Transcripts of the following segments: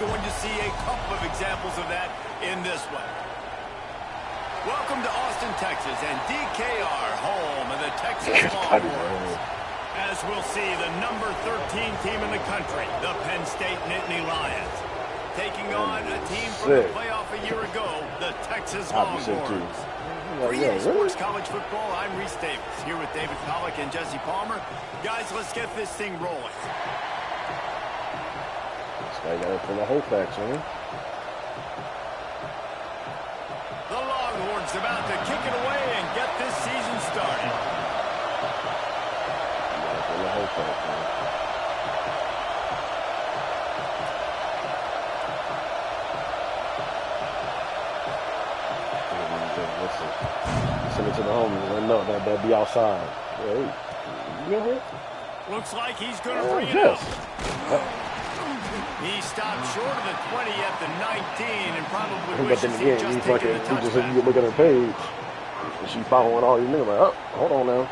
going to see a couple of examples of that in this one. Welcome to Austin, Texas, and DKR, home of the Texas Longhorns. As we'll see, the number 13 team in the country, the Penn State Nittany Lions, taking on a team from the playoff a year ago, the Texas Longhorns. For EA Sports College Football, I'm Reese Davis, here with David Pollack and Jesse Palmer. Guys, let's get this thing rolling. This guy got it from the whole facts, man. The Longhorns about to kick it away and get this season started. The whole facts, man. Send it to the homies. Let them know that they'll be outside. Hey, you in here? Looks like he's going to bring it up. He stopped short of the 20 at the 19 and probably wishes he just taken the touchback. You look at her page, and she's following all these niggas like, oh, hold on now.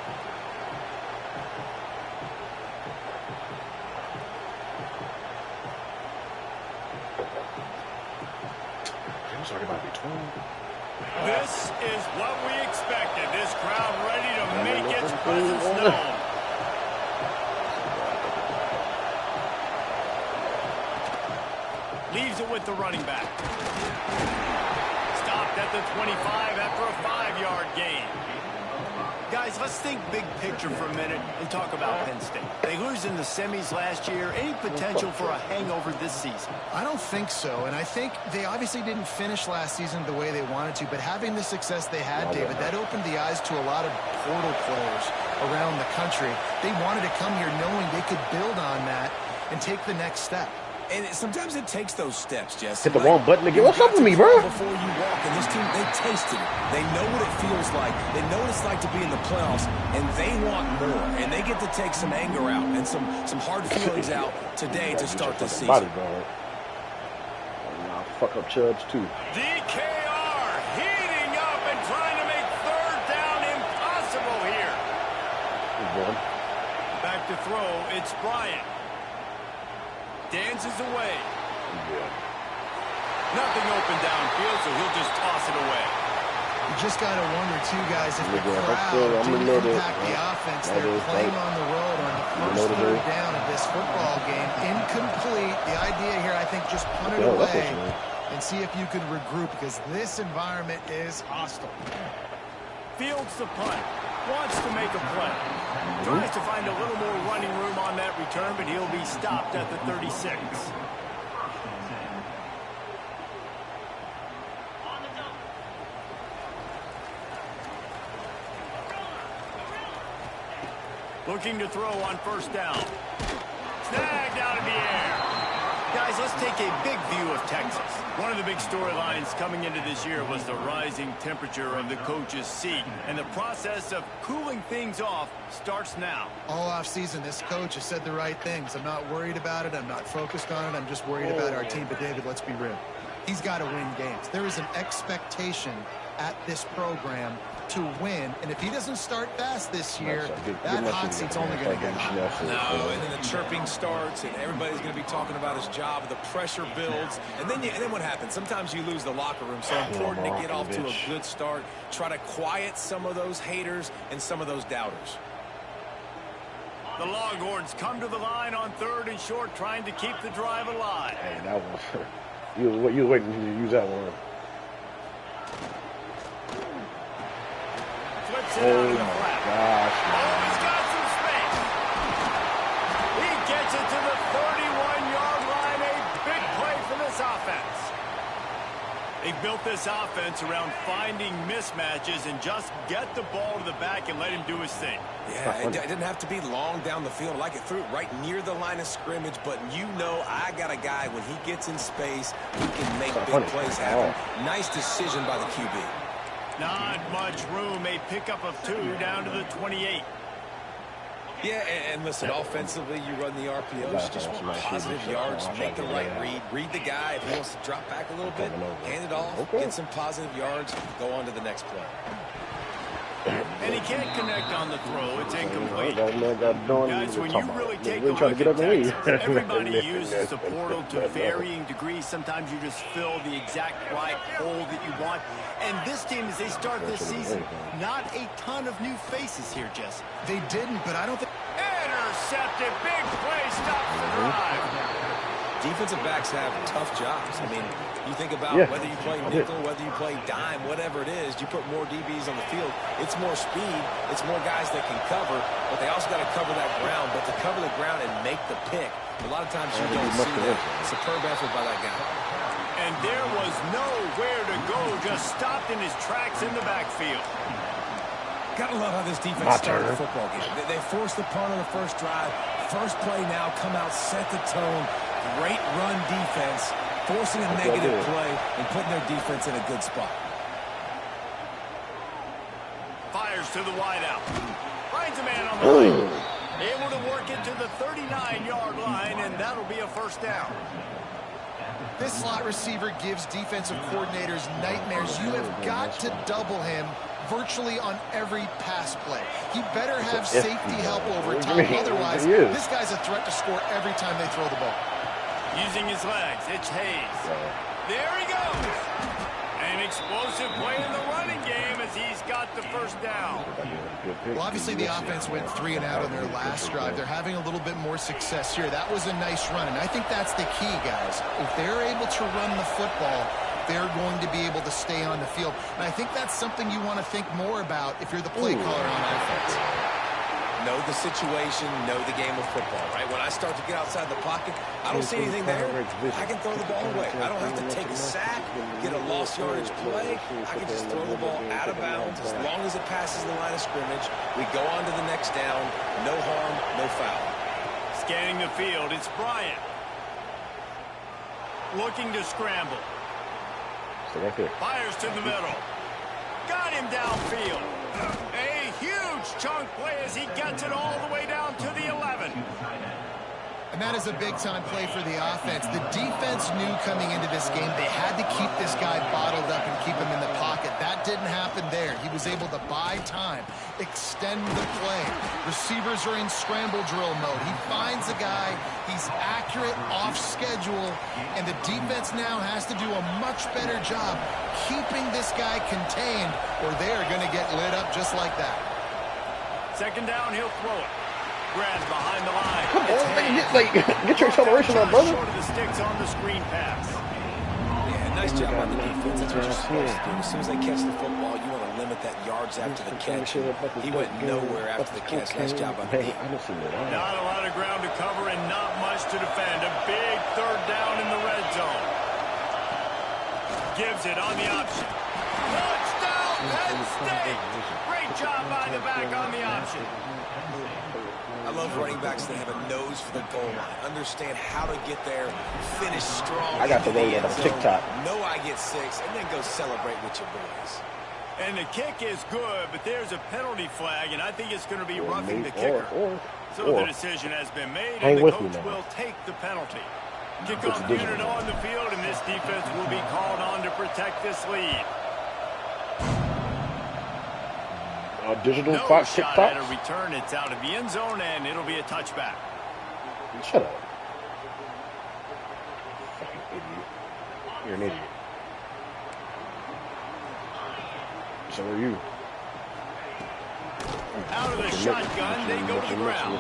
I'm sorry about between. This is what we expected. This crowd ready to make its presence known. Leaves it with the running back. Stopped at the 25 after a 5-yard gain. Guys, let's think big picture for a minute and talk about Penn State. They lose in the semis last year. Any potential for a hangover this season? I don't think so, and I think they obviously didn't finish last season the way they wanted to, but having the success they had, David, that opened the eyes to a lot of portal players around the country. They wanted to come here knowing they could build on that and take the next step. And sometimes it takes those steps, Jesse. Hit the wrong button again. What's up with me, bro? Before you walk, and this team, they tasted it. They know what it feels like. They know what it's like to be in the playoffs, and they want more. And they get to take some anger out and some hard feelings out today to start the season. Body, bro. Nah, fuck up Chubbs, too. DKR heating up and trying to make third down impossible here. Back to throw, it's Bryant. Dances away. Nothing open downfield, so he'll just toss it away. You just got to wonder, too, guys, if the crowd didn't impact the offense. They're playing on the road on the first third down of this football game. Incomplete. The idea here, I think, just punt it away and see if you can regroup, because this environment is hostile. Fields the punt. Wants to make a play. Tries to find a little more running room on that return, but he'll be stopped at the 36. Looking to throw on first down. Snagged out of the air. Guys, let's take a big view of Texas. One of the big storylines coming into this year was the rising temperature of the coach's seat. And the process of cooling things off starts now. All offseason, this coach has said the right things. I'm not worried about it. I'm not focused on it. I'm just worried about our team. But, David, let's be real. He's got to win games. There is an expectation at this program to win, and if he doesn't start fast this year, that hot seat's only going to get hot. No, and then the chirping starts, and everybody's going to be talking about his job. The pressure builds, and then what happens? Sometimes you lose the locker room. So important to get off to a good start. Try to quiet some of those haters and some of those doubters. The Longhorns come to the line on third and short, trying to keep the drive alive. Hey, that was you were waiting to use that one. Flips it out of the flat. Gosh, oh, he's got some space. He gets it to the 31-yard line. A big play for this offense. They built this offense around finding mismatches and just get the ball to the back and let him do his thing. Yeah, it didn't have to be long down the field. Like it threw it right near the line of scrimmage, but you know I got a guy, when he gets in space, he can make big plays happen. Nice decision by the QB. Not much room. A pickup of 2 down to the 28. Yeah, and listen, offensively, you run the RPOs, just want positive yards, make the right read the guy. If he wants to drop back a little bit, hand it off, get some positive yards, go on to the next play. And he can't connect on the throw. It's incomplete. Guys, when you really take a look at Texas, everybody uses the portal to varying degrees. Sometimes you just fill the exact right hole that you want. And this team, as they start this season, not a ton of new faces here, Jesse. They didn't, but I don't think... Intercepted. Big play. Stops the drive. Defensive backs have tough jobs. I mean, you think about whether you play nickel, whether you play dime, whatever it is, you put more DBs on the field. It's more speed. It's more guys that can cover, but they also got to cover that ground. But to cover the ground and make the pick, a lot of times you don't see that. Superb effort by that guy. And there was nowhere to go. Just stopped in his tracks in the backfield. Gotta love how this defense started the football game. They forced the punt on the first drive. First play now, come out, set the tone. Great run defense, forcing a negative play and putting their defense in a good spot. Fires to the wideout. Finds a man on the line. Able to work it to the 39-yard line, and that'll be a first down. This slot receiver gives defensive coordinators nightmares. You have got to double him virtually on every pass play. He better have safety help over time. Otherwise, this guy's a threat to score every time they throw the ball. Using his legs, it's Hayes. There he goes. An explosive play in the running game as he's got the first down. Well, obviously the offense went 3 and out on their last drive. They're having a little bit more success here. That was a nice run, and I think that's the key, guys. If they're able to run the football, they're going to be able to stay on the field. And I think that's something you want to think more about if you're the play caller on offense. Know the situation, know the game of football, right? When I start to get outside the pocket, I don't see anything there. I can throw the ball away. I don't have to take a sack, get a lost yardage play. I can just throw the ball out of bounds as long as it passes the line of scrimmage. We go on to the next down. No harm, no foul. Scanning the field, it's Bryant. Looking to scramble. Fires to the middle. Got him downfield. A huge chunk play as he gets it all the way down to the 11. And that is a big-time play for the offense. The defense knew coming into this game they had to keep this guy bottled up and keep him in the pocket. That didn't happen there. He was able to buy time, extend the play. Receivers are in scramble drill mode. He finds a guy. He's accurate, off schedule, and the defense now has to do a much better job keeping this guy contained, or they're going to get lit up just like that. Second down, he'll throw it. Grabs behind the line. Come on, get your acceleration on, brother. Short of the sticks on the screen pass. Yeah, nice job on the defense. That's what you're supposed to do. As soon as they catch the football, you want to limit that yards after the catch. He went nowhere after the catch. Nice job on the defense. Not a lot of ground to cover and not much to defend. A big third down in the red zone. Gives it on the option. Touchdown, Penn State. Great job by the back on the option. I love running backs that have a nose for the goal line. Understand how to get there, finish strong. I got the roll on TikTok. Know I get 6, and then go celebrate with your boys. And the kick is good, but there's a penalty flag, and I think it's going to be roughing the kicker. So the decision has been made, and the coach will take the penalty. Kickoff unit on the field, and this defense will be called on to protect this lead. Digital no Fox shot TikTok. At a return. It's out of the end zone, and it'll be a touchback. Shut up. You're an idiot. So are you. Out of the shotgun, they go to the ground.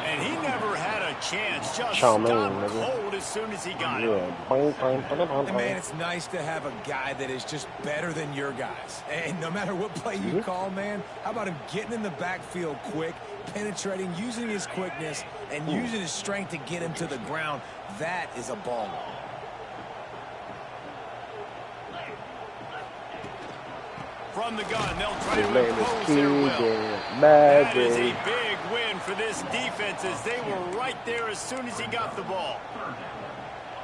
And he never had a chance. Just stopped cold as soon as he got it. And man, it's nice to have a guy that is just better than your guys. And no matter what play you call, man, how about him getting in the backfield quick, penetrating, using his quickness, and using his strength to get him to the ground. That is a baller. From the gun, they'll try to impose their will. That is a big win for this defense as they were right there as soon as he got the ball.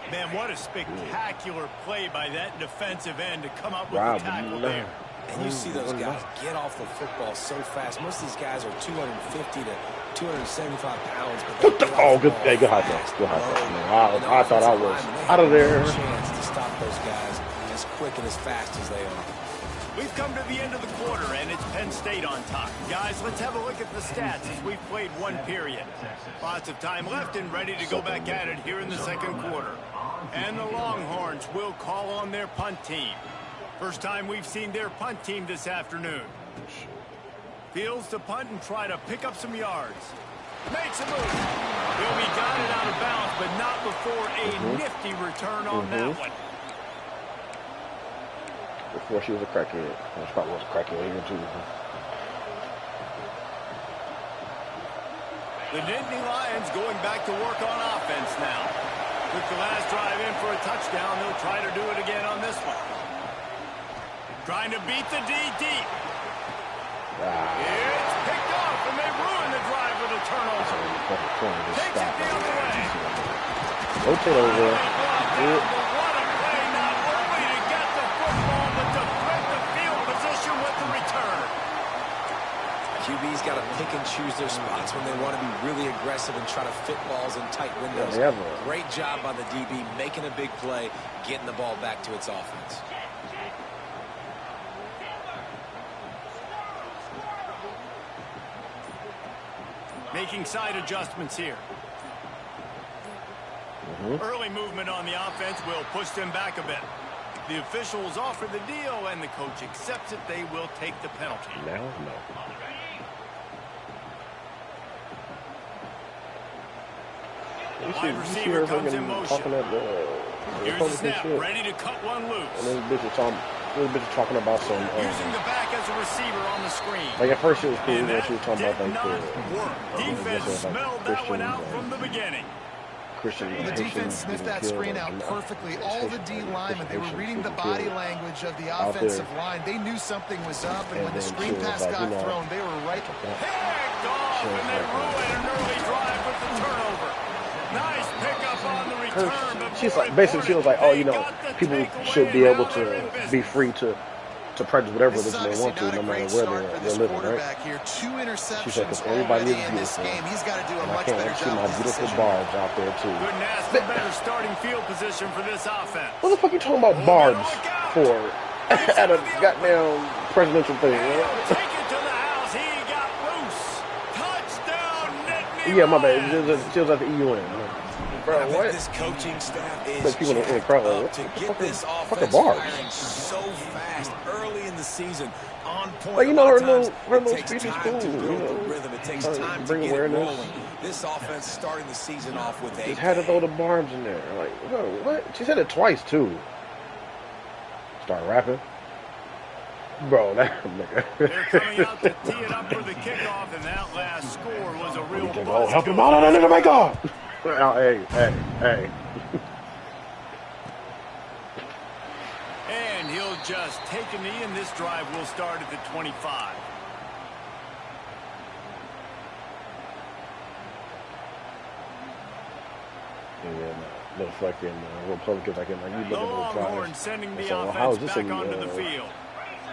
Man, what a spectacular play by that defensive end to come up with the tackle there. And you see those guys get off the football so fast. Most of these guys are 250 to 275 pounds. But good high pass. Good high pass. I thought I was out of there. Chance to stop those guys as quick and as fast as they are. We've come to the end of the quarter, and it's Penn State on top. Guys, let's have a look at the stats as we've played one period. Lots of time left and ready to go back at it here in the second quarter. And the Longhorns will call on their punt team. First time we've seen their punt team this afternoon. Fields to punt and try to pick up some yards. Makes a move. He'll be guided out of bounds, but not before a nifty return on that one. Before she was a crackhead. She probably was a crackhead here too. The Nittany Lions going back to work on offense now. Took the last drive in for a touchdown. They'll try to do it again on this one. Trying to beat the D deep. It's picked off, and they ruin the drive with a turnover. Takes it the other way. Rotate over. What a play, not only to get the football, but to thread the field position with the return. QB's got to pick and choose their spots when they want to be really aggressive and try to fit balls in tight windows. Great job by the DB making a big play, getting the ball back to its offense. Making side adjustments here. Early movement on the offense will push them back a bit. The officials offer the deal, and the coach accepts it. They will take the penalty. Now, no. Wide receiver comes in motion. Here's the snap, ready to cut one loose. And then this bitch talking about some. Using the back as a receiver on the screen. Like at first it was cool when she was talking about Defense smelled that one out from the beginning. The defense sniffed that screen out perfectly. All the D linemen, they were reading the body language of the offensive line. They knew something was up, and when the screen pass got thrown, they were right. Picked off, and they ruined an early drive with the turnover. Nice pickup on the return. She's like, basically, she was like, oh, you know, people should be able to be free to practice whatever it is they want to, no matter where they're living, right? She said, because everybody is beautiful, and I can't see my beautiful barbs out there, too. Couldn't ask for better starting field position for this offense. What the fuck you talking about barbs for at a goddamn presidential thing, right? Take it to the house. He got loose. Touchdown, Nittany Yeah, my bad. She was at the EUN. Bro, what? This coaching staff is people in the crowd like, to get this offense firing so fast early in the season. On point. Like, you know, her little speech is cool. Rhythm. It takes time to get it rolling. This offense starting the season off with just had to throw the barbs in there. Like, what? She said it twice too. Start rapping. Bro, that nigga. They're coming out to tee it up for the kickoff, and that last score was a real buzz. Help him out on the make off. Hey. And he'll just take a knee, and this drive will start at the 25. Yeah, little fucking Republicans like him. Like, you The Longhorns sending the offense back onto the field.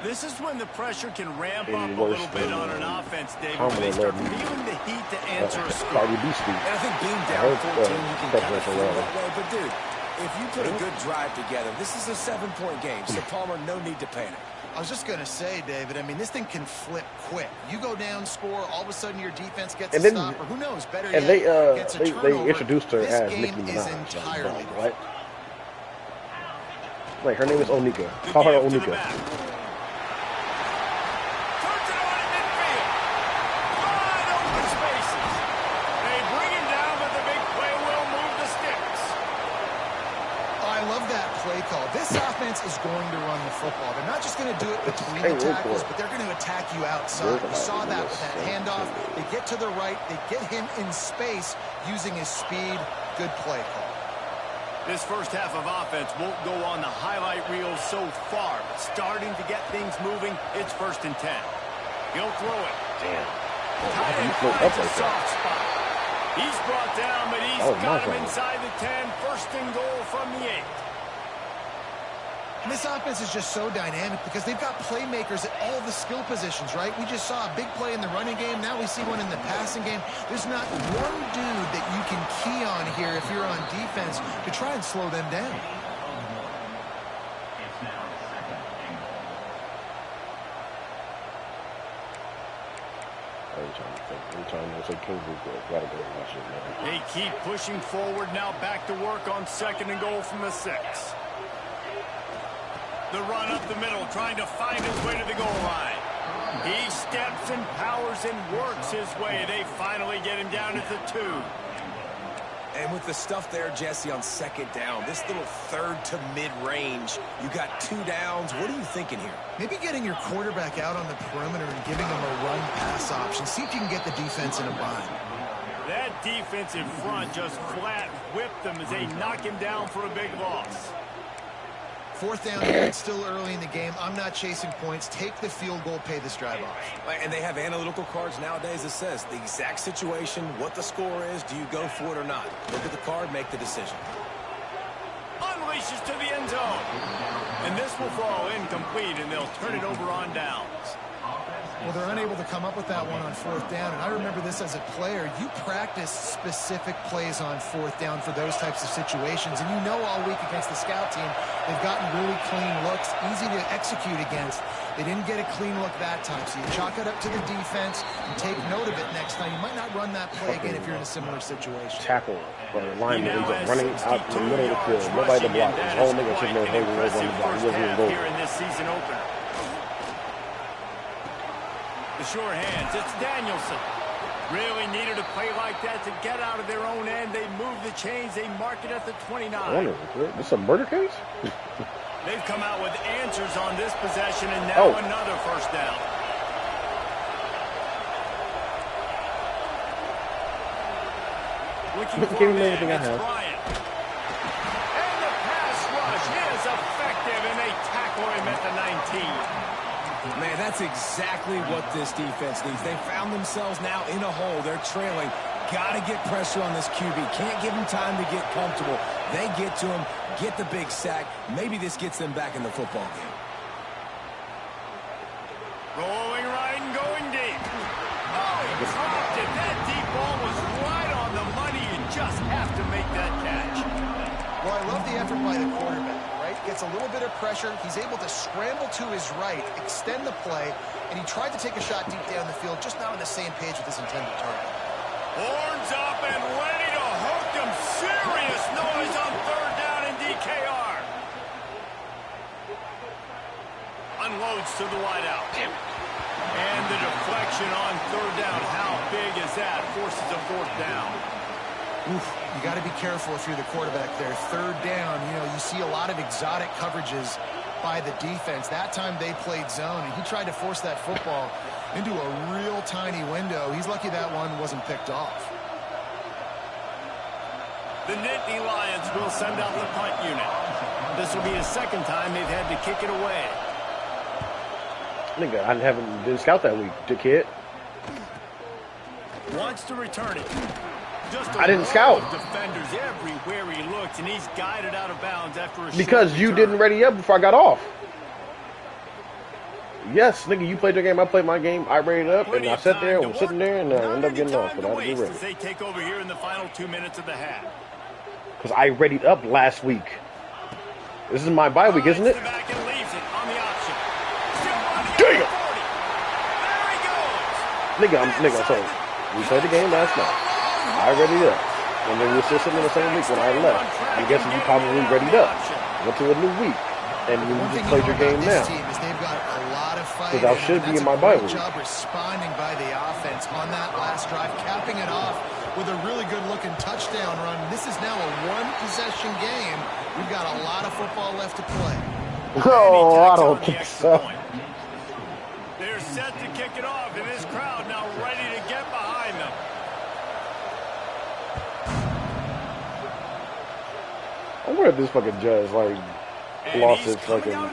This is when the pressure can ramp up a little bit on an offense, David. They start feeling the heat to answer a score. And I think being down 14, you can kind of feel that way. But, dude, if you put a good drive together, this is a 7-point game. So, Palmer, no need to panic. I was just going to say, David, I mean, this thing can flip quick. You go down, score, all of a sudden your defense gets a stop, or who knows, better yet, gets a turnover. They introduced her as Nicki Minaj, right? Like, her name is Onika. Call her Onika. This offense is going to run the football. They're not just going to do it between the tackles, but they're going to attack you outside. We saw that with that handoff. They get to the right. They get him in space using his speed. Good play call. This first half of offense won't go on the highlight reel so far. Starting to get things moving. It's 1st and 10. He'll throw it. Damn. Tight end finds a soft spot. He's brought down, but he's got him inside the 10. 1st and goal from the 8. And this offense is just so dynamic because they've got playmakers at all the skill positions, right? We just saw a big play in the running game. Now we see one in the passing game. There's not one dude that you can key on here if you're on defense to try and slow them down. Anytime they say Kingsley, gotta go watch it, man. They keep pushing forward now, back to work on 2nd and goal from the 6. The run up the middle, trying to find his way to the goal line. He steps and powers and works his way. They finally get him down at the 2. And with the stuff there, Jesse, on 2nd down, this little 3rd to mid-range, you got 2 downs. What are you thinking here? Maybe getting your quarterback out on the perimeter and giving him a run-pass option. See if you can get the defense in a bind. That defense in front just flat whipped them as they knock him down for a big loss. 4th down here, it's still early in the game. I'm not chasing points. Take the field goal, pay this drive off. And they have analytical cards nowadays that says the exact situation, what the score is, do you go for it or not? Look at the card, make the decision. Unleashes to the end zone. And this will fall incomplete, and they'll turn it over on downs. Well, they're unable to come up with that one on 4th down, and I remember this as a player. You practice specific plays on 4th down for those types of situations, and you know all week against the scout team, they've gotten really clean looks, easy to execute against. They didn't get a clean look that time, so you chalk it up to the defense and take note of it next time. You might not run that play again if you're in a similar situation. Tackle, but the lineman ends up running out in the middle of the field. Nobody to block. His whole nigga sitting there holding over on the block. He wasn't even going. Here in this season opener. The sure hands, it's Danielson. Really needed a play like that to get out of their own end. They move the chains. They mark it at the 29. I wonder, this a murder case? They've come out with answers on this possession, and now another 1st down. Looking for him, it's Bryant. And the pass rush is effective, and they tackle him at the 19. Man, that's exactly what this defense needs. They found themselves now in a hole. They're trailing. Got to get pressure on this QB. Can't give him time to get comfortable. They get to him, get the big sack. Maybe this gets them back in the football game. Rolling right and going deep. Oh, he dropped it. That deep ball was right on the money. You just have to make that catch. Well, I love the effort by the quarterback. Gets a little bit of pressure. He's able to scramble to his right, extend the play, and he tried to take a shot deep down the field, just not on the same page with his intended target. Horns up and ready to hook him. Serious noise on 3rd down in DKR. Unloads to the wideout. And the deflection on 3rd down. How big is that? Forces a 4th down. Oof, you got to be careful if you're the quarterback there. 3rd down, you see a lot of exotic coverages by the defense. That time they played zone, and he tried to force that football into a real tiny window. He's lucky that one wasn't picked off. The Nittany Lions will send out the punt unit. This will be his 2nd time they've had to kick it away. Nigga, I didn't scout that week, dickhead. Wants to return it. I didn't scout. Defenders everywhere he looks, and he's guided out of bounds after a because you didn't ready up before I got off. Yes, nigga, you played your game, I played my game. I readied up, and I sat there, and was sitting there, and I ended up getting off. But I didn't get ready. They take over here in the final 2 minutes of the half. Because I readied up last week. This is my bye week, isn't it? Damn! Nigga, I'm told. We played the game last night. I readied up. And then we're still sitting in the same week when I left. I'm guessing you probably readied up. Went to a new week. And you just played your game now. Because I should be in my bye week. Job responding by the offense on that last drive, capping it off with a really good-looking touchdown run. This is now a one-possession game. We've got a lot of football left to play. Oh, I don't think so. They're set to kick it off, and this crowd now ready to get behind them. I wonder if this fucking judge, lost his fucking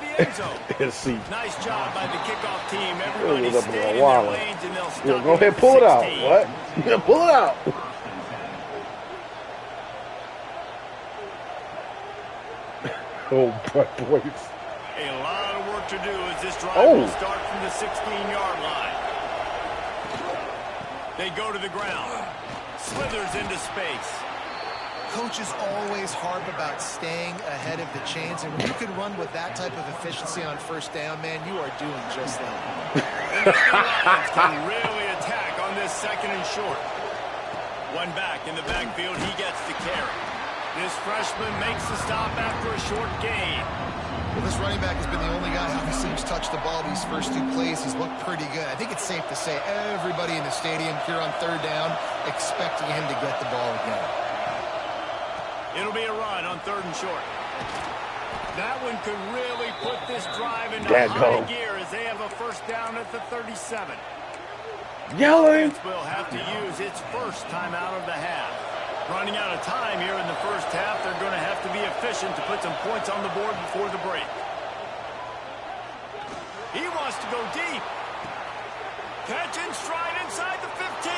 his seat. Nice job by the kickoff team. Everybody's up staying in in their lanes, and they'll stop. Go ahead, pull it out. What? Yeah, pull it out. Oh, boys. A lot of work to do as this drive will start from the 16-yard line. They go to the ground. Slithers into space. Coaches always harp about staying ahead of the chains, and when you can run with that type of efficiency on 1st down, man, you are doing just that. And the Lions can really attack on on this 2nd and short. One back in the backfield. He gets the carry. This freshman makes the stop after a short gain. Well, this running back has been the only guy who seems touched the ball these first 2 plays. He's looked pretty good. I think it's safe to say everybody in the stadium here on 3rd down expecting him to get the ball again. It'll be a run on 3rd and short. That one could really put this drive into high gear as they have a 1st down at the 37. Yelling. Will have to use its first timeout of the half. Running out of time here in the 1st half, they're going to have to be efficient to put some points on the board before the break. He wants to go deep. Catch and stride inside the 15.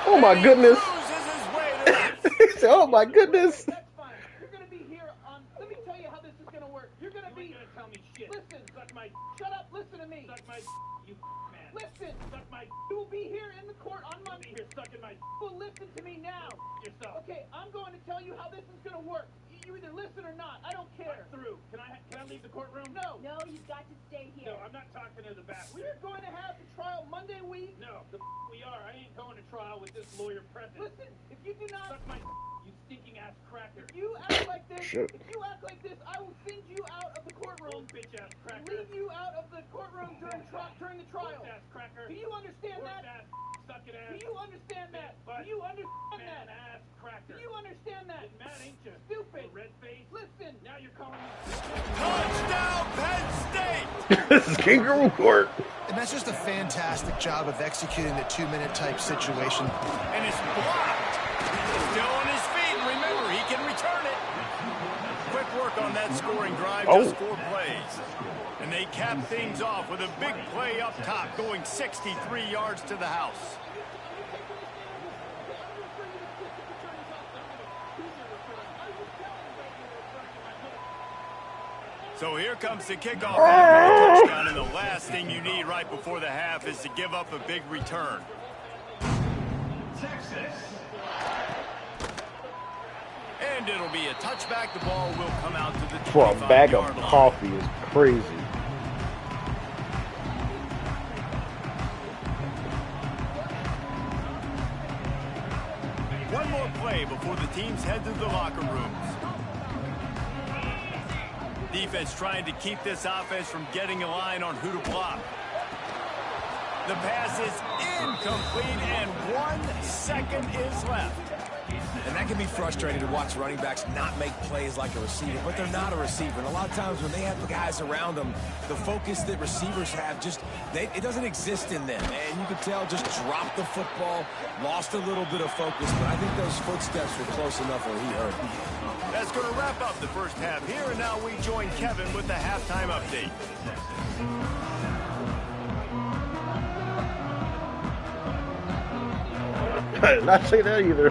Oh, my goodness. His way to He said, oh, my goodness. That's fine. You're going to be here on... Let me tell you how this is going to work. You're going to be... You're going to tell me shit. Listen. Suck my... Shut up. Listen to me. Suck my... You man. Listen. Suck my... You will be here in the court on Monday. You're sucking my... Well, listen to me now. Yourself. Okay, I'm going to tell you how this is going to work. You either listen or not. I don't care. I'm through. Can I leave the courtroom? No. No, you've got to stay here. No, I'm not talking to the back. We're going to have the trial Monday week. No, we are. I ain't going to trial with this lawyer present. Listen, if you do not... Suck my... You stinking ass cracker. If you act like this, I will send you out of the courtroom. Bitch ass cracker. Leave you out of the courtroom during the trial. Ass cracker. Do you understand that? Ass, suck it ass. Do you understand that? Do you understand that? Ass cracker. Do you understand that? Mad ain't you? Stupid. Red face. Listen. Now you're calling me. Touchdown, Penn State. This is kangaroo court. And that's just a fantastic job of executing the 2-minute type situation. And it's blocked. He's still on his feet. And remember, he can return it. Quick work on that scoring drive, just 4 plays. And they cap things off with a big play up top, going 63 yards to the house. So here comes the kickoff after the touchdown, and the last thing you need right before the half is to give up a big return. Texas. And it'll be a touchback. The ball will come out to the 25-yard line. For a bag of coffee is crazy. One more play before the teams head to the locker rooms. Defense trying to keep this offense from getting a line on who to block. The pass is incomplete, and 1 second is left. And that can be frustrating to watch running backs not make plays like a receiver, but they're not a receiver. And a lot of times when they have the guys around them, the focus that receivers have it doesn't exist in them. And you can tell just dropped the football, lost a little bit of focus, but I think those footsteps were close enough where he hurt. That's going to wrap up the first half here, and now we join Kevin with the halftime update. I did not say that either.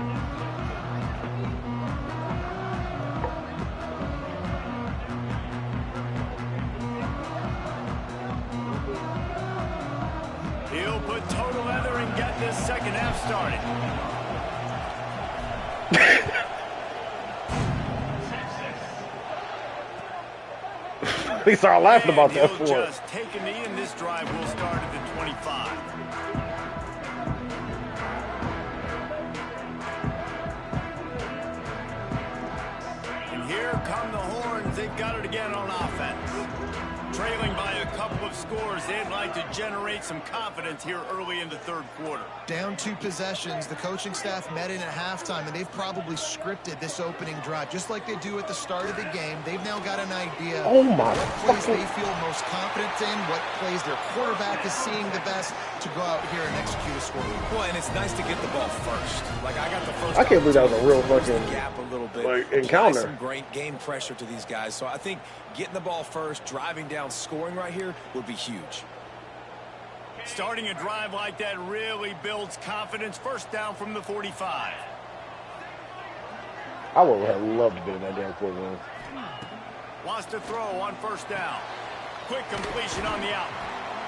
He'll put total leather and get this second half started. They started laughing about that for for it. Just take a knee, and this drive will start at the 25. And here come the horns. They've got it again on offense. Trailing by a couple of scores, they'd like to generate some confidence here early in the third quarter. Down 2 possessions, the coaching staff met in at halftime, and they've probably scripted this opening drive. Just like they do at the start of the game, they've now got an idea of what plays they feel most confident in, what plays their quarterback is seeing the best to go out here and execute a score. Well, and it's nice to get the ball first. Like, I got the first. I can't believe that was a real fucking gap a little bit. Like, encounter. Some great game pressure to these guys. So I think getting the ball first, driving down, scoring right here would be huge. Starting a drive like that really builds confidence. First down from the 45. I would have loved to be in that damn courtroom. Wants to throw on first down. Quick completion on the out.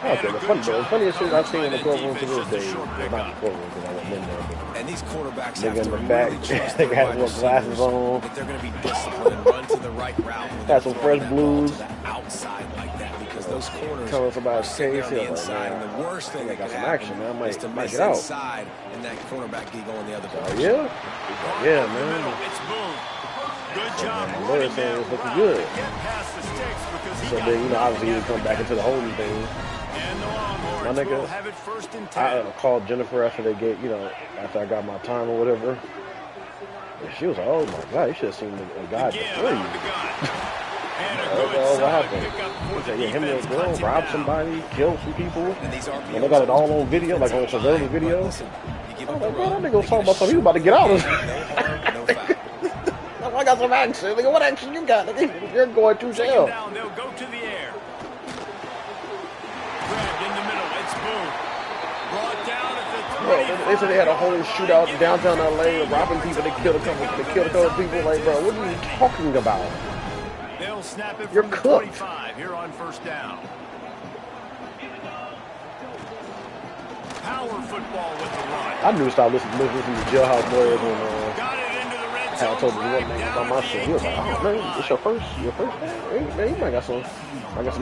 Okay, the funniest shit I've seen in the courtroom to this day, well, not the courtroom because I wasn't in there, but and these quarterbacks nigga have in to the back, really trust they their got wide little glasses receivers on. that they're going to be disciplined and run to the right route. Got some fresh blues. To the outside like that, because because those corners telling somebody are sitting there on the like, inside, and the worst thing that could happen is to miss inside and that cornerback get going the other direction. Yeah, man. It's Boone. Good job. Lawyer saying it's looking good. So then, you know, obviously he come back into the holding thing. My nigga, I called Jennifer after they get, you know, after I got my time or whatever. And she was like, "Oh my God, you should have seen a guy before you." What happened? He said, "Yeah, him and his girl robbed somebody, killed some people, and they got it all on video, like on surveillance video." I was like, "Man, that nigga was talking about something. He was about to get out of it." I got some action. Nigga, what action you got? Nigga, you're going to jail. Down, they'll go to the air. Grabbed in the middle. It's Boone. Brought down at the They said they had a whole shootout in downtown LA, robbing people. They killed a couple people. Like, bro, what are you talking about? They'll snap it You're from the cooked. 25 here on first down. Power football with the run. I knew to stop listening to Jailhouse Boys when Got it into the red zone. I told him what name about my shit. He was like, "Oh man, it's your first day? Man, you might got some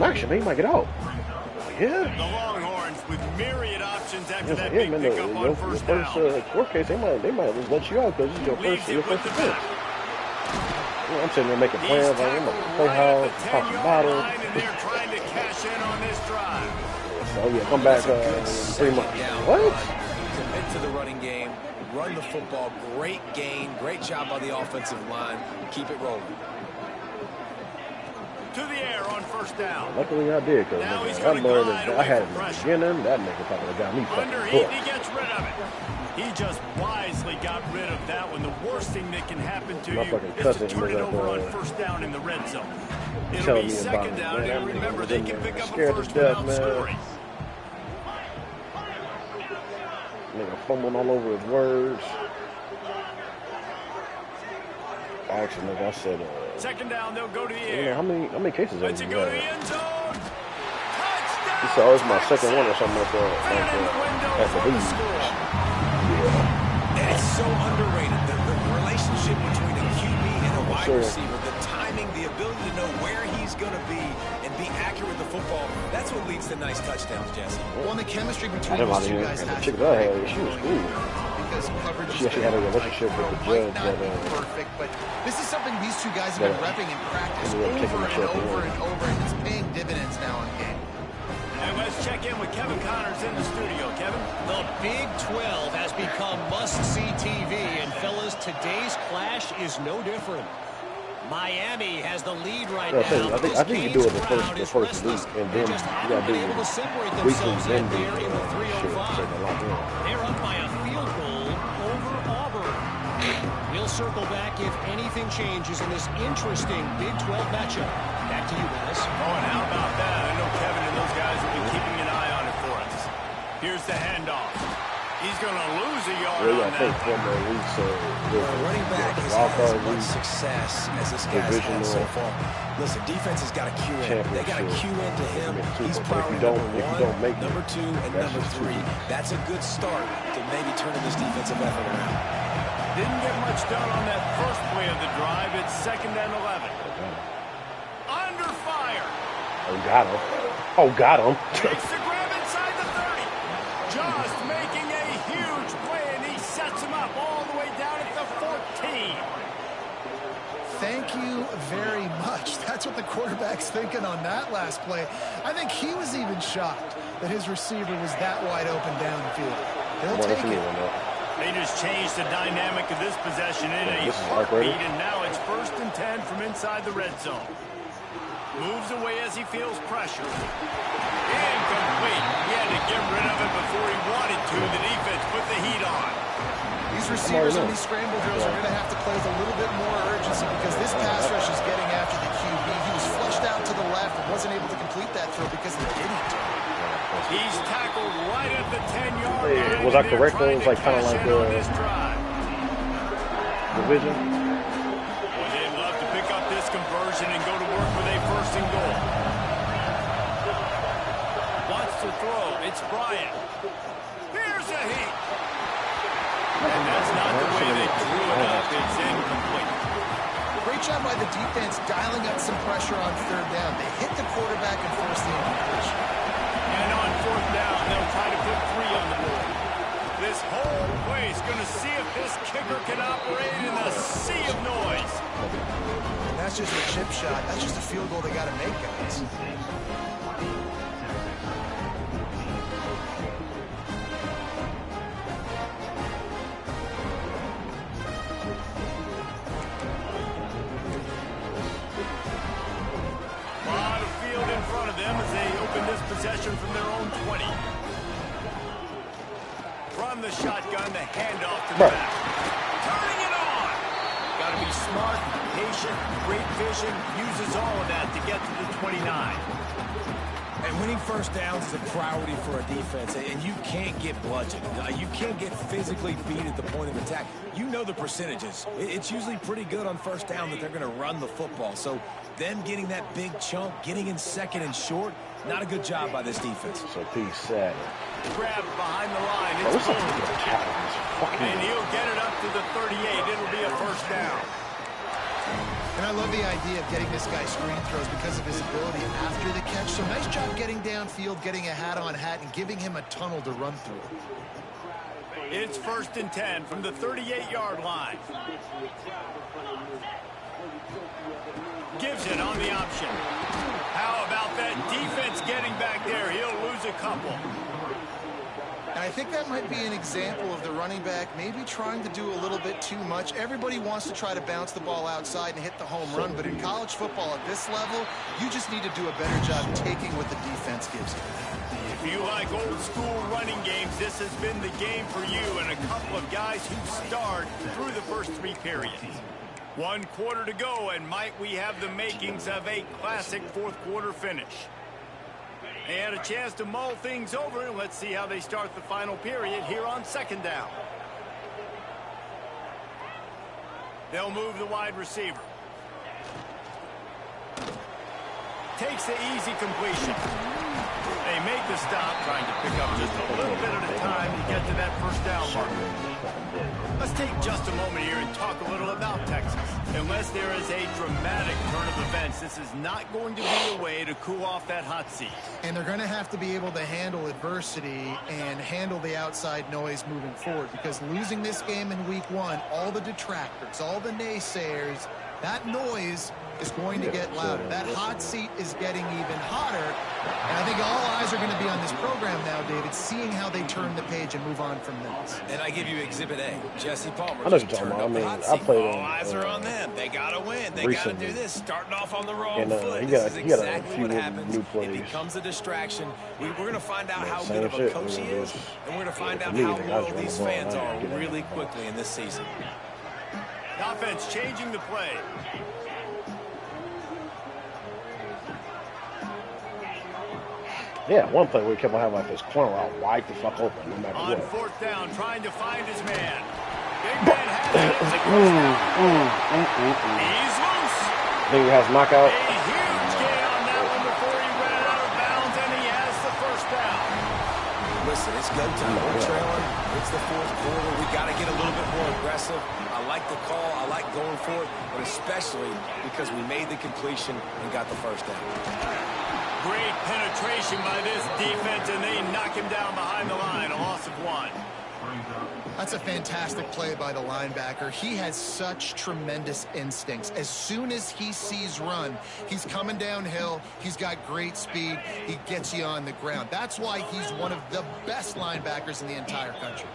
action. Man, you might get out." Like, yeah. The Longhorns with myriad options after that Yeah, big man. pickup on Your first first down. court case, they might just let you out because it's your first offense. I'm sitting there making plans. Like, I'm gonna play hard, pop some bottles. And they're trying to cash in on this drive. So yeah, come back in 3 months. What? Commit to the running game, run the football, great gain, great job by the offensive line. Keep it rolling. To the air on first down. Luckily I did, because that lawyer that I had in the beginning, that nigga probably would have got me fucking Underneath, hooked. he gets rid of it. He just wisely got rid of that one. The worst thing that can happen to My you fucking is to cousin turn it was up, over on first down in the red zone. It'll telling be me about second it, down, man. and That remember, nigga they was can in pick there up a scared to first death, without man. scoring. Nigga fumbling all over his words. Actually, nigga, I said, Second down, they'll go to the you know, air. how many cases have Let's you it go to the had? end zone. He Touchdown! said, "Oh, it's my second one or something like that." Fan in the window At the for the league. score. Yeah. And it's so underrated. The relationship between a QB and a wide Sure. receiver, the timing, the ability to know where he's going to be and be accurate with the football, that's what leads to nice touchdowns, Jesse. Well, and the chemistry I between had my these two nigga, guys and the has chick to that I be had, she was cool. because coverage She actually had a relationship with the might judge not that, be perfect, but this is something these two guys have been that repping in practice ended up taking over the and check over away. and over, and it's paying dividends now in game. And let's check in with Kevin Connors in the studio. Kevin? The Big 12 has become must-see TV, and fellas, today's clash is no different. Miami has the lead right now. I think you do it the first week, and then just you haven't gotta been do able to separate weekly themselves out ending there in the shit. 305. So they're locked in. They're up by a field goal over Auburn. We'll circle back if anything changes in this interesting Big 12 matchup. Back to you guys. Oh, and how about that? I know Kevin and those guys will be keeping an eye on it for us. Here's the handoff. He's going to lose a yard Really, I on think that. one more week, so Well, running back has wild had as card much week, success as this guy's had so divisional far. Listen, defense has got to cue in. They got to championship. cue into him. I mean, too, He's but if priority you don't- number if you one, don't make it, number two, and that's number just three. too- That's a good start to maybe turning this defensive effort around. Didn't get much done on that first play of the drive. It's second and 11. Under fire. Oh, got him. Oh, got him. Takes the grab inside the 30. Just making a huge play, and he sets him up all the way down at the 14. Thank you very much. That's what the quarterback's thinking on that last play. I think he was even shocked that his receiver was that wide open downfield. He'll take it. They just changed the dynamic of this possession in a This is like right heartbeat, here. and now it's 1st and 10 from inside the red zone. Moves away as he feels pressure. Incomplete. He had to get rid of it before he wanted to. The defense put the heat on. These receivers on these scramble drills are going to have to play with a little bit more urgency because this pass rush is getting after the QB. He was flushed out to the left and wasn't able to complete that throw because they didn't. He's tackled right at the 10-yard Hey, line. was I and they're correct, though? trying It's like to kinda cash like, in on this drive. Division. Well, they'd love to pick up this conversion and go to work with a 1st and goal. Wants to throw. It's Bryant. Here's a heat. And that's not the way they drew it up. It's incomplete. Great job by the defense dialing up some pressure on third down. They hit the quarterback and forced the incompletion. And on fourth down, they'll try to put 3 on the board. This whole place going to see if this kicker can operate in a sea of noise. And that's just a chip shot. That's just a field goal they got to make, guys. As they open this possession from their own 20. From the shotgun, the handoff to the back. Turning it on! Got to be smart, patient, great vision, uses all of that to get to the 29. And winning first downs is a priority for a defense, and you can't get bludgeoned. You can't get physically beat at the point of attack. You know the percentages. It's usually pretty good on first down that they're going to run the football. So them getting that big chunk, getting in second and short, not a good job by this defense. So he's sad. Grab behind the line. It's and he'll get it up to the 38. It'll be a first down. And I love the idea of getting this guy screen throws because of his ability after the catch. So nice job getting downfield, getting a hat-on-hat, and giving him a tunnel to run through. It's 1st and 10 from the 38-yard line. Gives it on the option. How about that defense getting back there? He'll lose a couple. And I think that might be an example of the running back maybe trying to do a little bit too much. Everybody wants to try to bounce the ball outside and hit the home run, but in college football at this level, you just need to do a better job taking what the defense gives you. If you like old school running games, this has been the game for you and a couple of guys who starred through the first 3 periods. 1 quarter to go, and might we have the makings of a classic 4th quarter finish. And a chance to mull things over. Let's see how they start the final period here on 2nd down. They'll move the wide receiver. Takes the easy completion. They make the stop, trying to pick up just a little bit at a time to get to that first down marker. Let's take just a moment here and talk a little about Texas. Unless there is a dramatic turn of events, this is not going to be a way to cool off that hot seat. And they're going to have to be able to handle adversity and handle the outside noise moving forward, because losing this game in week 1, all the detractors, all the naysayers, that noise is going to get louder. That hot seat is getting even hotter. And I think all eyes are going to be on this program now, David, seeing how they turn the page and move on from this. And I give you Exhibit A. Jesse Palmer. I know what you're talking about. I mean, I played all eyes are on them. They got to win. They got to do this. Starting off on the wrong foot. He This got is exactly what happens. New plays. It becomes a distraction. We're going to find out how good of a coach he is, and we're going to find out how loyal these fans are really quickly in this season. The offense changing the play. Yeah, one play where he kept on having like this corner out wide the fuck open, no matter on what. 4th down, trying to find his man. Big man has it. He's loose. Think he has knockout. A huge gain on that one before he ran out of bounds, and he has the first down. Listen, it's go time. We're trailing. It's the 4th quarter. We got to get a little bit more aggressive. I like the call. I like going for it, but especially because we made the completion and got the first down. Great penetration by this defense, and they knock him down behind the line. A loss of 1. That's a fantastic play by the linebacker. He has such tremendous instincts. As soon as he sees run, he's coming downhill. He's got great speed. He gets you on the ground. That's why he's one of the best linebackers in the entire country.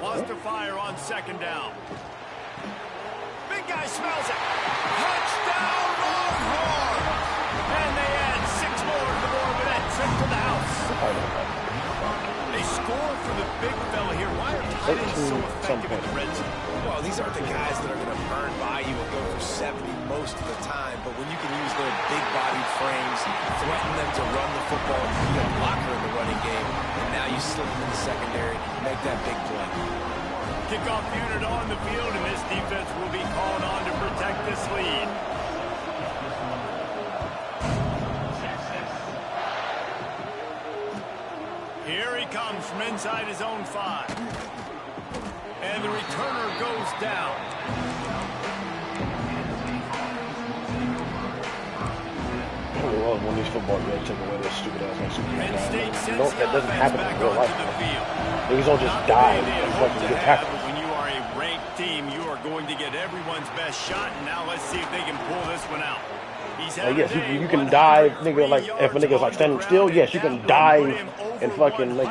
Lost to fire on 2nd down. Big guy smells it. Touchdown, Longhorn! And they add 6 more to the board with that trip to the house. They score for the big fella here. Why are tight ends so effective in the red zone? Well, these aren't the guys that are going to burn by you and go for 70 most of the time, but when you can use their big-bodied frames, threaten them to run the football and be a blocker in the running game, and now you slip them in the secondary, make that big play. Kickoff unit on the field, and this defense will be called on to protect this lead. Here he comes from inside his own 5. And the returner goes down. I really love when these football guys take away their stupid ass Penn State sends that doesn't happen in real life. Niggas don't just Not die the way and they fucking hope to get have, tackled. but when you are a ranked team, you are going to get everyone's best shot. And now let's see if they can pull this one out. Yes, you can dive, nigga. Like if a nigga's like standing still, yes, you can dive and fucking like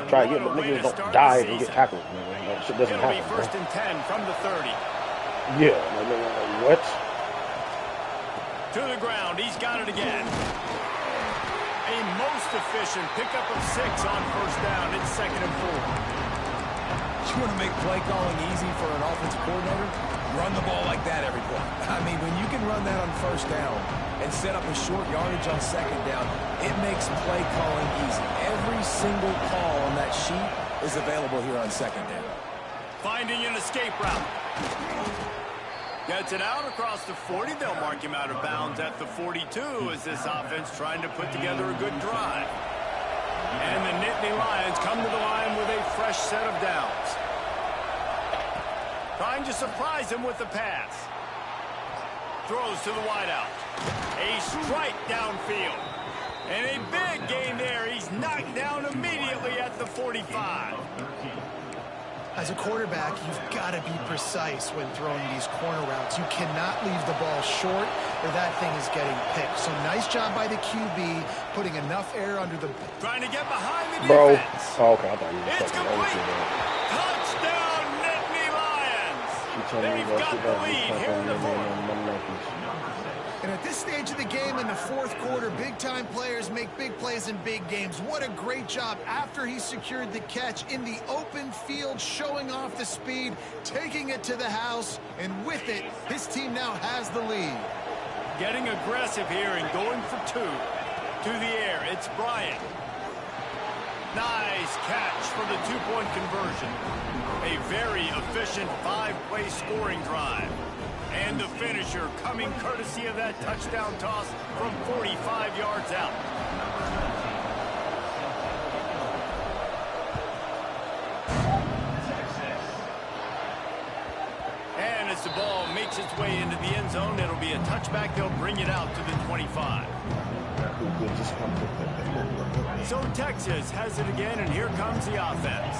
try to get, but niggas don't dive and get tackled. Nigga. That shit doesn't happen. First and 10 from the 30. Yeah, like what? To the ground, he's got it again. A most efficient pickup of 6 on first down. It's 2nd and 4. You want to make play calling easy for an offensive coordinator? Run the ball like that every play. I mean, when you can run that on first down and set up a short yardage on 2nd down, it makes play calling easy. Every single call on that sheet is available here on 2nd down. Finding an escape route. Gets it out across the 40. They'll mark him out of bounds at the 42 as this offense trying to put together a good drive. And the Nittany Lions come to the line with a fresh set of downs. Trying to surprise him with the pass. Throws to the wideout. A strike downfield. And a big gain there. He's knocked down immediately at the 45. As a quarterback, you've got to be precise when throwing these corner routes. You cannot leave the ball short or that thing is getting picked. So nice job by the QB, putting enough air under the... Trying to get behind the Bro. defense. Oh, okay, I thought you were It's talking complete. Touchdown, Nittany Lions. They've got the lead here in the fourth. And at this stage of the game in the fourth quarter, big-time players make big plays in big games. What a great job after he secured the catch in the open field, showing off the speed, taking it to the house, and with it, his team now has the lead. Getting aggressive here and going for 2. To the air, it's Bryant. Nice catch for the 2-point conversion. A very efficient 5-play scoring drive. And the finisher coming courtesy of that touchdown toss from 45 yards out. And as the ball makes its way into the end zone, it'll be a touchback. They'll bring it out to the 25. So Texas has it again, and here comes the offense.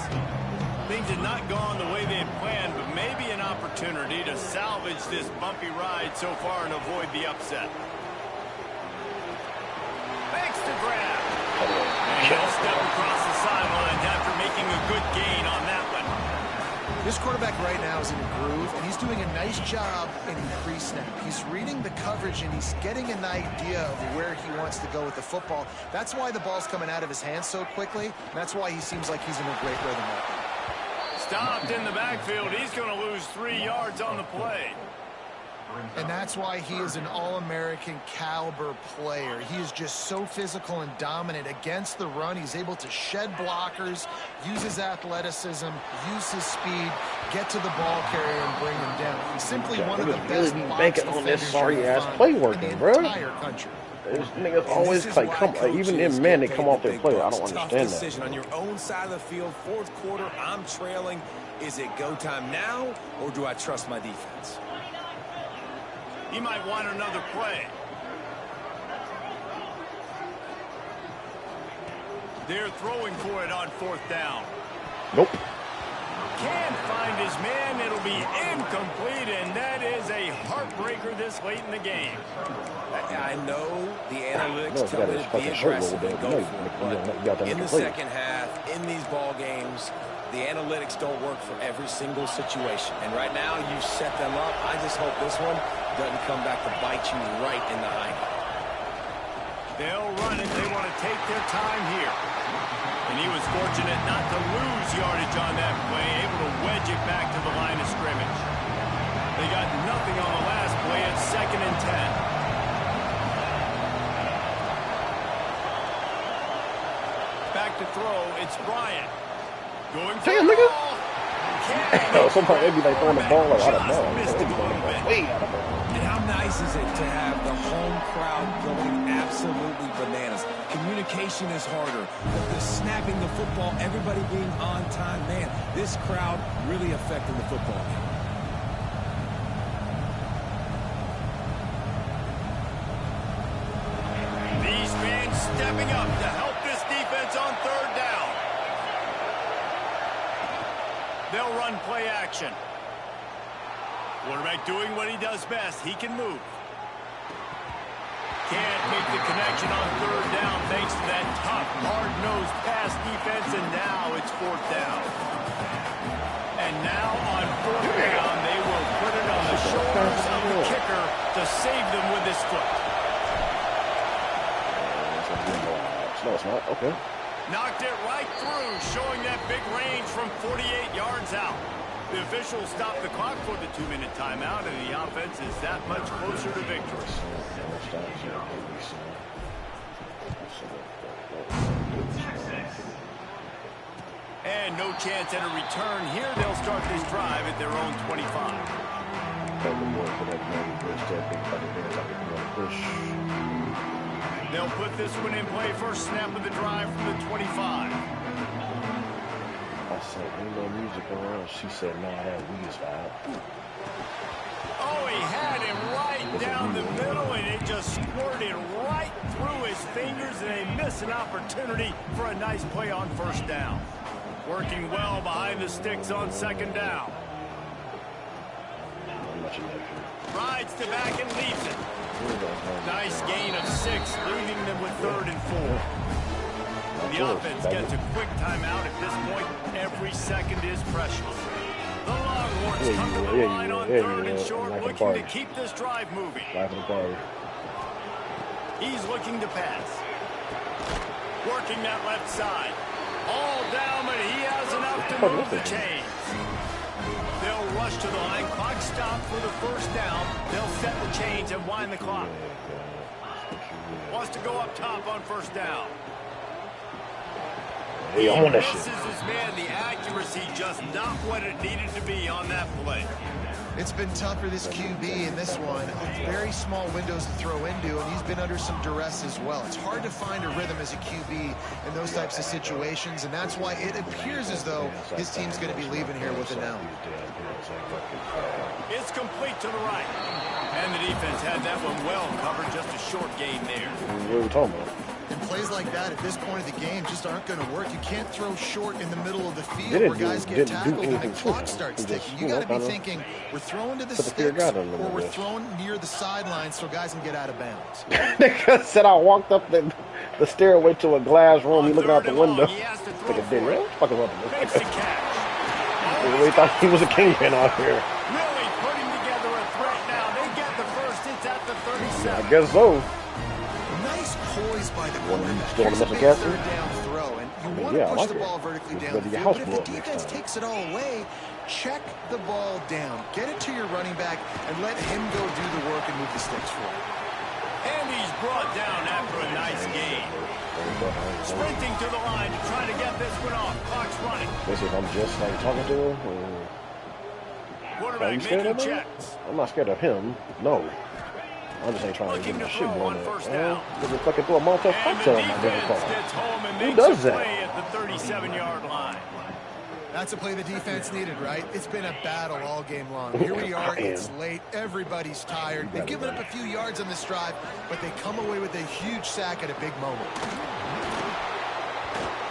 Things had not gone the way they had planned, but maybe an opportunity to salvage this bumpy ride so far and avoid the upset. Makes the grab. And he'll step across the sidelines after making a good gain on that one. This quarterback right now is in a groove, and he's doing a nice job in pre-snap. He's reading the coverage, and he's getting an idea of where he wants to go with the football. That's why the ball's coming out of his hands so quickly, and that's why he seems like he's in a great rhythm right now. Stopped in the backfield. He's going to lose 3 yards on the play. And that's why he is an all-American caliber player. He is just so physical and dominant against the run. He's able to shed blockers, use his athleticism, use his speed, get to the ball carrier and bring him down. He's simply one of the best box defenders play in working, the bro. entire country. These niggas always like come, even in men, they come off their play. I don't understand that. Decision on your own side of the field, fourth quarter, I'm trailing. Is it go time now, or do I trust my defense? He might want another play. They're throwing for it on 4th down. Nope. Can't find his man. It'll be incomplete, and that is a heartbreaker this late in the game. I know the analytics tell me to be aggressive and go for it, but in the second half, in these ball games, the analytics don't work for every single situation. And right now, you set them up. I just hope this one doesn't come back to bite you right in the eye. They'll run it. They want to take their time here. And he was fortunate not to lose yardage on that play, able to wedge it back to the line of scrimmage. They got nothing on the last play. It's 2nd and 10. Back to throw. It's Bryant. Going for the ball. Sometimes they be like throwing the ball out of ball. Missed him a little bit. Way out of ball. And how nice is it to have the home crowd going absolutely bananas? Communication is harder. The snapping the football, everybody being on time. Man, this crowd really affecting the football game. These fans stepping up to help this defense on third down. They'll run play action. Quarterback doing what he does best. He can move. Can't make the connection on third down thanks to that tough, hard-nosed pass defense, and now it's fourth down. And now on fourth down, they will put it on the shoulders of the kicker to save them with his foot. No, it's not. Okay. Knocked it right through, showing that big range from 48 yards out. The officials stopped the clock for the 2-minute timeout, and the offense is that much closer to victory. And no chance at a return here. They'll start this drive at their own 25. They'll put this one in play first snap of the drive from the 25. I said, ain't no music around. She said, no, that weed is out. Oh, he had him right down the middle, and it just squirted right through his fingers, and they miss an opportunity for a nice play on first down. Working well behind the sticks on second down. Rides to back and leaves it. Nice gain of 6, leaving them with 3rd and 4. The offense gets a quick timeout at this point. Every second is precious. The Longhorns come to the line on 3rd and short, looking to keep this drive moving. He's looking to pass. Working that left side. All down, but he has enough to move the chains. They'll rush to the line. Clock stopped for the first down. They'll set the chains and wind the clock. Wants to go up top on first down. Hey, I want that This shit. is his man. The accuracy just not what it needed to be on that play. It's been tough for this QB in this one. Very small windows to throw into, and he's been under some duress as well. It's hard to find a rhythm as a QB in those types of situations, and that's why it appears as though his team's going to be leaving here with an L. It's complete to the right. And the defense had that one well covered. Just a short gain there. What are we talking about? And plays like that at this point of the game just aren't going to work. You can't throw short in the middle of the field where guys get tackled and the clock starts ticking. You got to be thinking, we're throwing to the sticks or we're throwing near the sidelines so guys can get out of bounds. Nigga said I walked up the stairway to a glass room. He looking out the window. Like a dick. What the fuck is up with this? He really thought he was a kingpin out here. Really putting together a threat now. They get the first. It's at the 37. I guess so. Nice poise by the quarterback. Still on the Here's a big missile third down throw, and you want to push the ball vertically down the field, but if the defense takes it all away, check the ball down. Get it to your running back and let him go do the work and move the sticks for it. And he's brought down after a nice gain. Sprinting to the line to try to get this one off. Clock's running. This is I'm just like talking to him. Quarterback making checks. I'm not scared of him. No. I just ain't trying to get my shit blown up. Just fucking throw a multi cocktail on my damn car. Who does that? At the 37-yard line. That's a play the defense needed, right? It's been a battle all game long. Here we are. It's late. Everybody's tired. They've given up a few yards on this drive, but they come away with a huge sack at a big moment.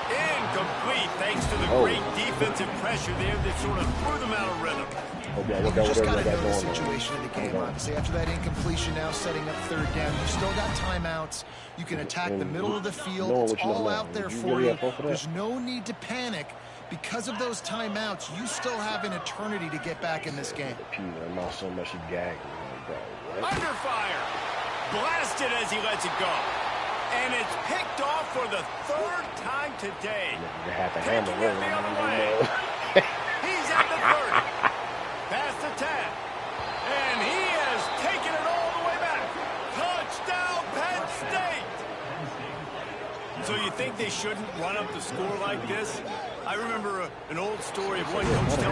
Incomplete thanks to the great defensive pressure there that sort of threw them out of rhythm. You just got to know the situation of the game, obviously. After that incompletion, now setting up third down. You still got timeouts. You can attack the middle of the field. It's all out there for you. There's no need to panic. Because of those timeouts, you still have an eternity to get back in this game. Not so much he gagged. Under fire. Blasted as he lets it go. And it's picked off for the 3rd time today. You have to handle it the other way. He's at the 30. Past the 10. And he has taken it all the way back. Touchdown, Penn State. So you think they shouldn't run up the score like this? I remember an old story of one coach telling